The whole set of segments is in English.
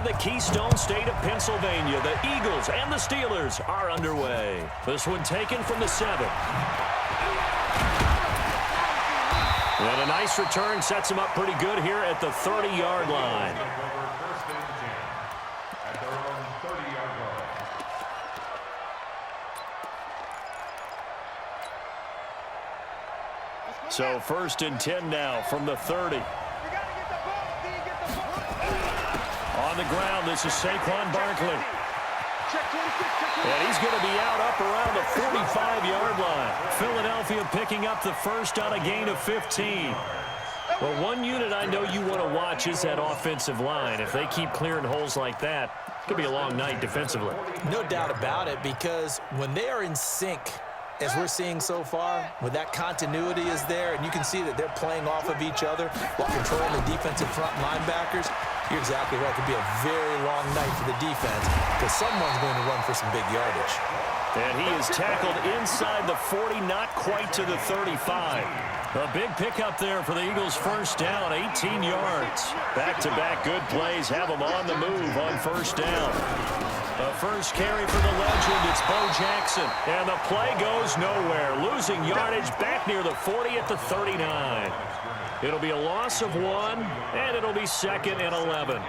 in the Keystone State of Pennsylvania. The Eagles and the Steelers are underway. This one taken from the 7. And a nice return sets him up pretty good here at the 30-yard line. So 1st and 10 now from the 30. On the ground, this is Saquon Barkley. And he's going to be out up around the 45-yard line. Philadelphia picking up the first on a gain of 15. Well, one unit I know you want to watch is that offensive line. If they keep clearing holes like that, it could be a long night defensively. No doubt about it, because when they are in sync, as we're seeing so far, when that continuity is there, and you can see that they're playing off of each other while controlling the defensive front linebackers, you're exactly right. It could be a very long night for the defense because someone's going to run for some big yardage. And he is tackled inside the 40, not quite to the 35. A big pickup there for the Eagles' first down, 18 yards. Back-to-back good plays have them on the move on first down. The first carry for the legend, it's Bo Jackson. And the play goes nowhere. Losing yardage back near the 40 at the 39. It'll be a loss of 1, and it'll be 2nd and 11. At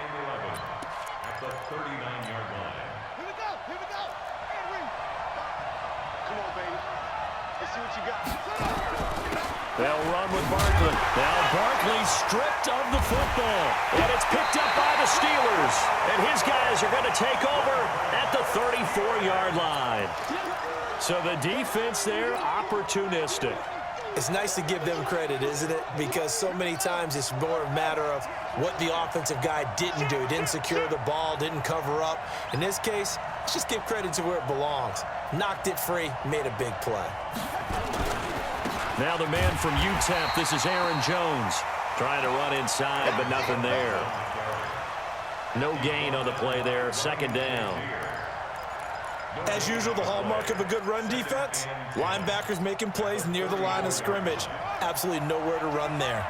the 39-yard line. Here we go. Hey, Reed. Come on, baby. Let's see what you got. They'll run with Barkley. Now Barkley stripped of the football. And it's picked up by the Steelers. And his guys are going to take over at the 34-yard line. So the defense there, opportunistic. It's nice to give them credit, isn't it? Because so many times it's more a matter of what the offensive guy didn't do. Didn't secure the ball, didn't cover up. In this case, let's just give credit to where it belongs. Knocked it free, made a big play. Now the man from UTEP, this is Aaron Jones. Trying to run inside, but nothing there. No gain on the play there, 2nd down. As usual, the hallmark of a good run defense, linebackers making plays near the line of scrimmage. Absolutely nowhere to run there.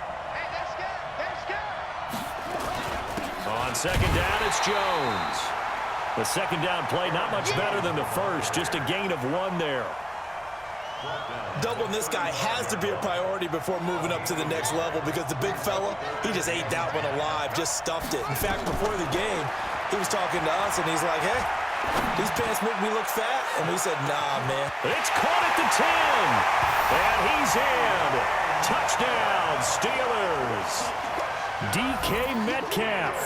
On 2nd down, it's Jones. The 2nd down play, not much better than the first, just a gain of 1 there. Doubling this guy has to be a priority before moving up to the next level because the big fella, he just ate that one alive, just stuffed it. In fact, before the game, he was talking to us, and he's like, hey, these pants make me look fat. And we said, nah, man. It's caught at the 10. And he's in. Touchdown, Steelers. DK Metcalf,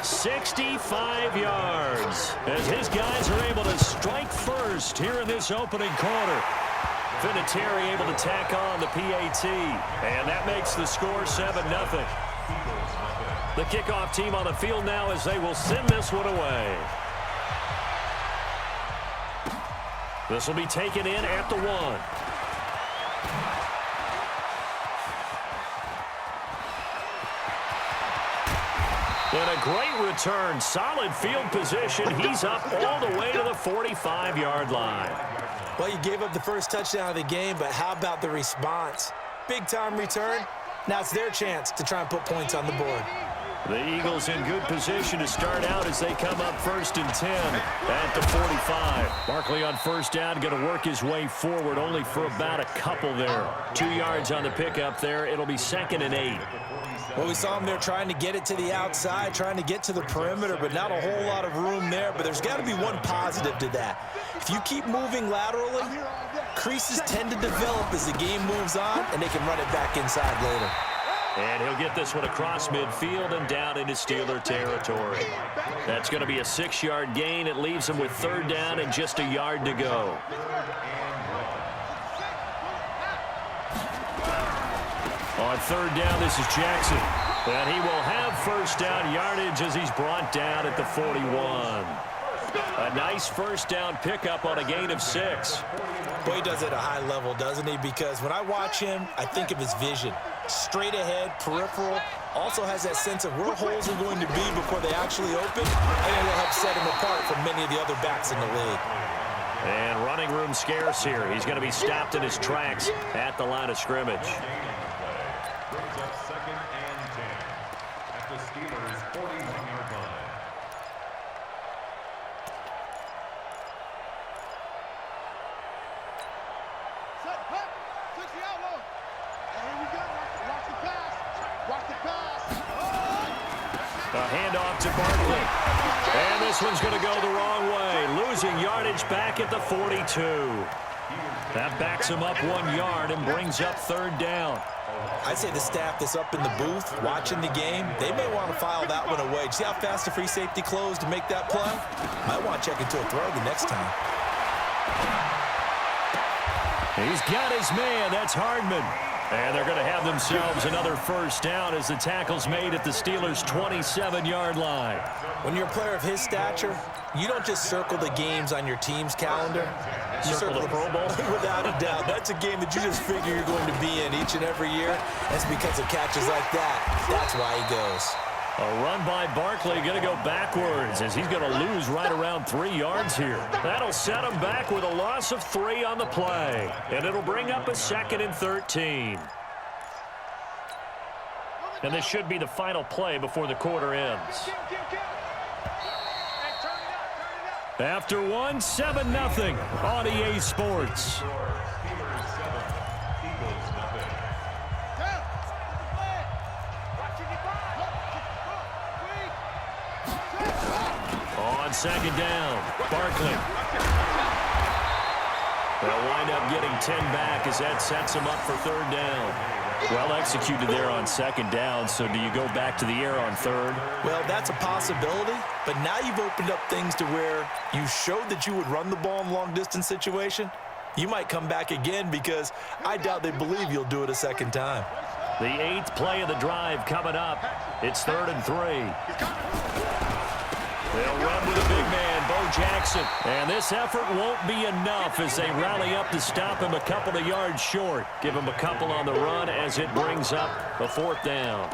65 yards. As his guys are able to strike first here in this opening quarter. Vinatieri able to tack on the PAT. And that makes the score 7-0. The kickoff team on the field now as they will send this one away. This will be taken in at the 1. And a great return. Solid field position. He's up all the way to the 45-yard line. Well, you gave up the first touchdown of the game, but how about the response? Big-time return. Now it's their chance to try and put points on the board. The Eagles in good position to start out as they come up 1st and 10 at the 45. Barkley on first down, going to work his way forward only for about a couple there. 2 yards on the pickup there. It'll be 2nd and 8. Well, we saw him there trying to get it to the outside, trying to get to the perimeter, but not a whole lot of room there. But there's got to be one positive to that. If you keep moving laterally, creases tend to develop as the game moves on, and they can run it back inside later. And he'll get this one across midfield and down into Steeler territory. That's going to be a 6-yard gain. It leaves him with 3rd down and just a yard to go. On 3rd down, this is Jackson. And he will have 1st down yardage as he's brought down at the 41. A nice 1st down pickup on a gain of 6. Boy, he does it at a high level, doesn't he? Because when I watch him, I think of his vision. Straight ahead, peripheral. Also has that sense of where holes are going to be before they actually open. And it will help set him apart from many of the other backs in the league. And running room scarce here. He's going to be stopped in his tracks at the line of scrimmage. Brings up 2nd and 10 at the Steelers' 41-yard line. to Barkley. And this one's going to go the wrong way, losing yardage back at the 42. That backs him up 1 yard and brings up third down. I'd say the staff that's up in the booth watching the game, they may want to file that one away. See how fast the free safety closed to make that play? Might want to check into a throw the next time. He's got his man. That's Hardman. And they're going to have themselves another first down as the tackle's made at the Steelers' 27-yard line. When you're a player of his stature, you don't just circle the games on your team's calendar. You Circle the Pro Bowl? Without a doubt. That's a game that you just figure you're going to be in each and every year. That's because of catches like that. That's why he goes. A run by Barkley going to go backwards as he's going to lose right around 3 yards here. That'll set him back with a loss of 3 on the play. And it'll bring up a 2nd and 13. And this should be the final play before the quarter ends. After 1, 7-0 on EA Sports. On 2nd down, Barkley. They'll wind up getting 10 back as that sets him up for 3rd down. Well executed there on 2nd down, so do you go back to the air on 3rd? Well, that's a possibility, but now you've opened up things to where you showed that you would run the ball in a long-distance situation. You might come back again because I doubt they believe you'll do it a 2nd time. The 8th play of the drive coming up. It's 3rd and 3. They'll run with a big man, Bo Jackson. And this effort won't be enough as they rally up to stop him a couple of yards short. Give him a couple on the run as it brings up a 4th down.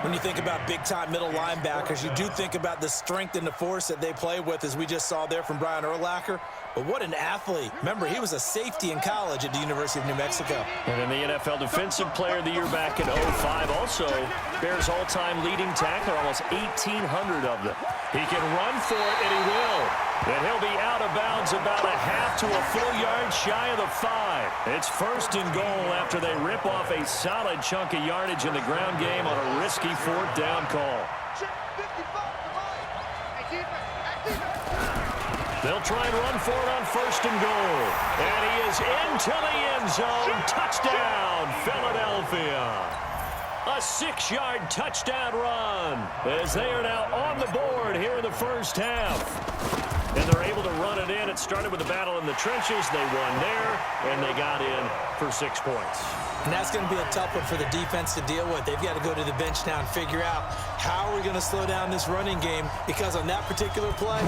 When you think about big-time middle linebackers, you do think about the strength and the force that they play with, as we just saw there from Brian Urlacher. But what an athlete. Remember, he was a safety in college at the University of New Mexico. And in the NFL Defensive Player of the Year back in 05, also Bears all-time leading tackler, almost 1,800 of them. He can run for it, and he will. And he'll be out of bounds about a half to a full yard shy of the 5. It's 1st and goal after they rip off a solid chunk of yardage in the ground game on a risky 4th down call. They'll try and run for it on 1st and goal. And he is into the end zone. Touchdown, Philadelphia. A 6-yard touchdown run as they are now on the board here in the first half. And they're able to run it in. It started with a battle in the trenches. They won there, and they got in for 6 points. And that's going to be a tough one for the defense to deal with. They've got to go to the bench now and figure out how are we going to slow down this running game, because on that particular play,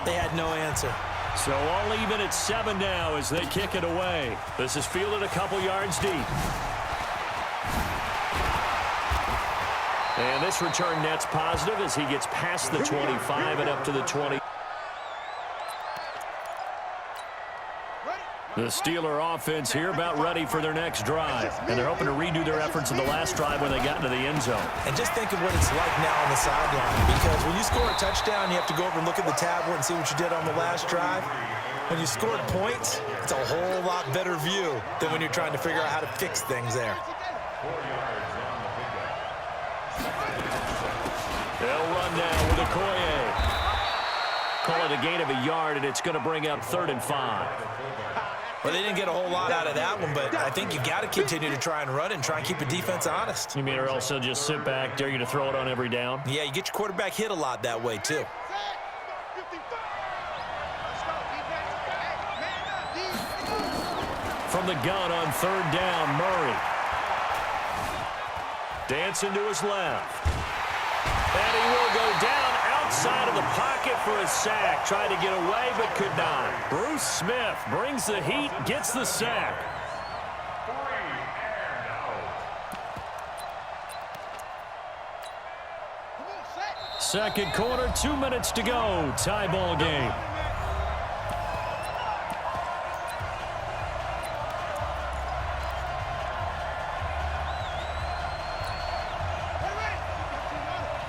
they had no answer. So all even at 7 now as they kick it away. This is fielded a couple yards deep. And this return net's positive as he gets past the 25 and up to the 20. The Steeler offense here about ready for their next drive. And they're hoping to redo their efforts in the last drive when they got into the end zone. And just think of what it's like now on the sideline, because when you score a touchdown, you have to go over and look at the tablet and see what you did on the last drive. When you scored points, it's a whole lot better view than when you're trying to figure out how to fix things there. They'll run now with Okoye. Call it a gain of a yard, and it's going to bring up 3rd and 5. Well, they didn't get a whole lot out of that one, but I think you got to continue to try and run and try and keep the defense honest. You mean, or else they'll just sit back, dare you to throw it on every down? Yeah, you get your quarterback hit a lot that way, too. From the gun on 3rd down, Murray. Dancing to his left. And he will go down outside of the pocket for a sack. Tried to get away, but could not. Bruce Smith brings the heat, gets the sack. Second quarter, 2 minutes to go. Tie ball game.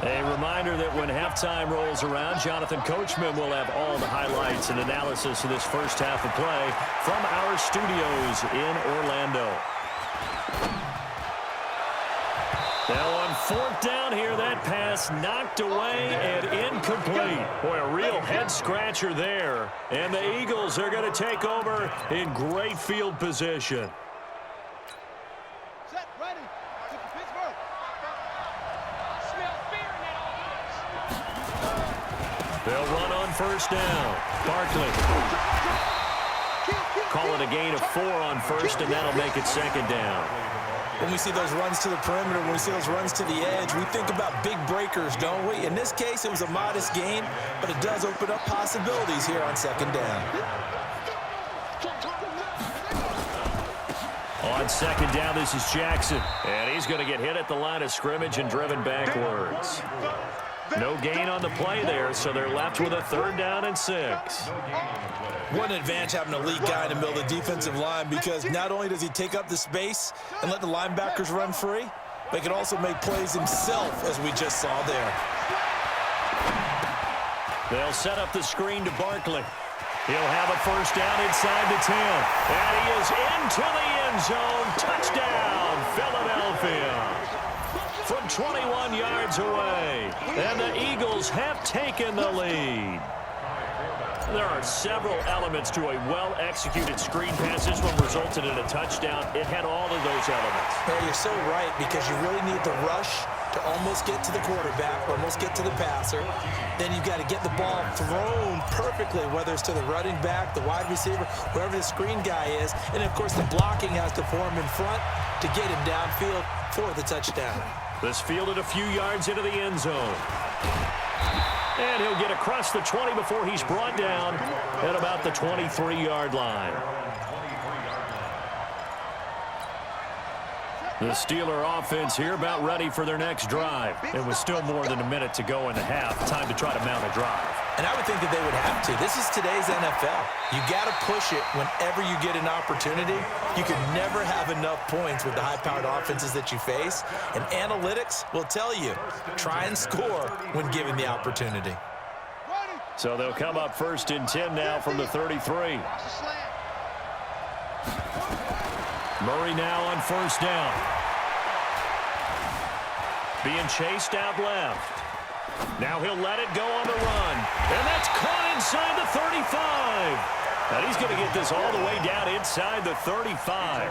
A reminder that when halftime rolls around, Jonathan Coachman will have all the highlights and analysis of this first half of play from our studios in Orlando. Now on fourth down here, that pass knocked away and incomplete. Boy, a real head-scratcher there. And the Eagles are going to take over in great field position. Set, ready. To Pittsburgh. Smell fear in that offense. They'll run on first down. Barkley. Call it a gain of 4 on first, and that'll make it second down. When we see those runs to the perimeter, when we see those runs to the edge, we think about big breakers, don't we? In this case, it was a modest gain, but it does open up possibilities here on second down. On second down, this is Jackson. And he's going to get hit at the line of scrimmage and driven backwards. No gain on the play there, so they're left with a 3rd down and 6. What an advantage having an elite guy in the middle of the defensive line, because not only does he take up the space and let the linebackers run free, but he can also make plays himself, as we just saw there. They'll set up the screen to Barkley. He'll have a first down inside the 10. And he is into the end zone. Touchdown, Philadelphia. From 21 yards away. And the Eagles have taken the lead. There are several elements to a well-executed screen pass. This one resulted in a touchdown. It had all of those elements. Yeah, you're so right, because you really need the rush to almost get to the quarterback, almost get to the passer. Then you've got to get the ball thrown perfectly, whether it's to the running back, the wide receiver, wherever the screen guy is. And, of course, the blocking has to form in front to get him downfield for the touchdown. This fielded a few yards into the end zone. And he'll get across the 20 before he's brought down at about the 23-yard line. The Steeler offense here about ready for their next drive. And with still more than a minute to go in the half, time to try to mount a drive. And I would think that they would have to. This is today's NFL. You got to push it whenever you get an opportunity. You can never have enough points with the high-powered offenses that you face. And analytics will tell you, try and score when given the opportunity. So they'll come up 1st and 10 now from the 33. Murray now on first down. Being chased out left. Now he'll let it go on the run. And that's caught inside the 35. And he's going to get this all the way down inside the 35.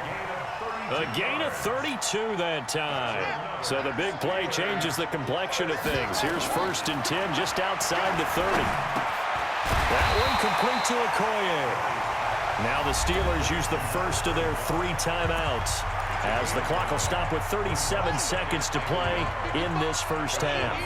A gain of 32 that time. So the big play changes the complexion of things. Here's 1st and 10 just outside the 30. That one complete to Okoye. Now the Steelers use the first of their 3 timeouts, as the clock will stop with 37 seconds to play in this first half.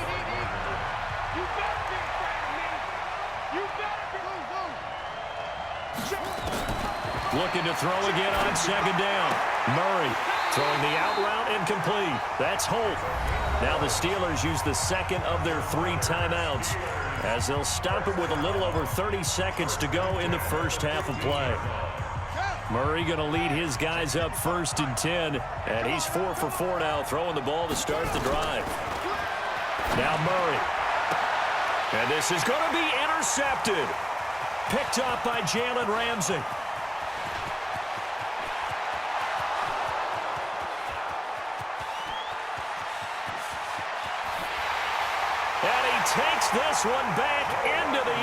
Looking to throw again on second down. Murray throwing the out route incomplete. That's Holt. Now the Steelers use the second of their 3 timeouts, as they'll stop it with a little over 30 seconds to go in the first half of play. Murray going to lead his guys up 1st and 10, and he's 4 for 4 now, throwing the ball to start the drive. Now Murray. And this is going to be intercepted. Picked up by Jalen Ramsey. Takes this one back into the